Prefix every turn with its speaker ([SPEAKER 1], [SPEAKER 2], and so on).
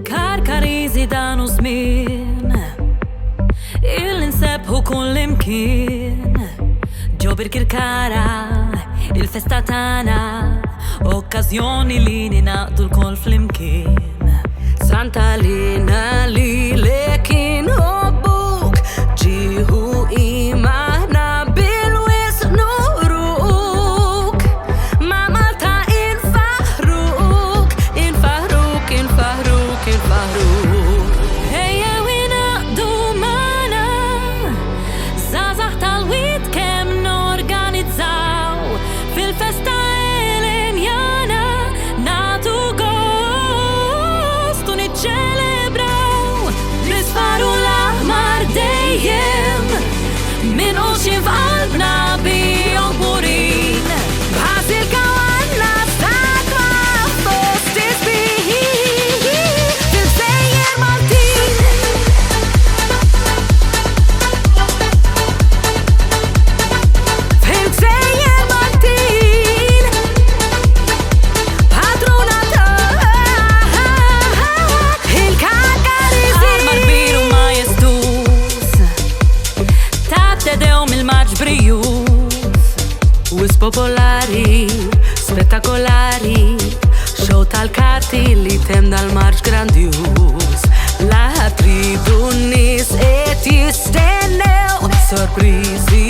[SPEAKER 1] Karkarizi dan u żmien il-nsebħu kull imkien ġobir kirkara il-festa tana okkażjoni li ninaqdu l-kol flimkien Santa Lina li lekin hobbuk ġiħu imana bil-wis nuruk ma Malta infaħruk infaħruk infaħruk infaħruk Ejja winaqdu mana Zazax tal-wid kem norganizzaw fil-festa elenjana natu gost u niċċelebraw l-isfaru l-aħmar dejjem min uxin f'qalbna bijom burin bħasil kawanna statwa fost isbiħi fil-gżejjer Maltin fil-gżejjer Maltin Padruna il-Karkarizi Aħmar biru ma jestus Tattedew mill-maġbrijus Wis popolari, spettakolari Show tal-karti li tem dal-marġ grandjus La tridu n-nis et jistennew Sorprizi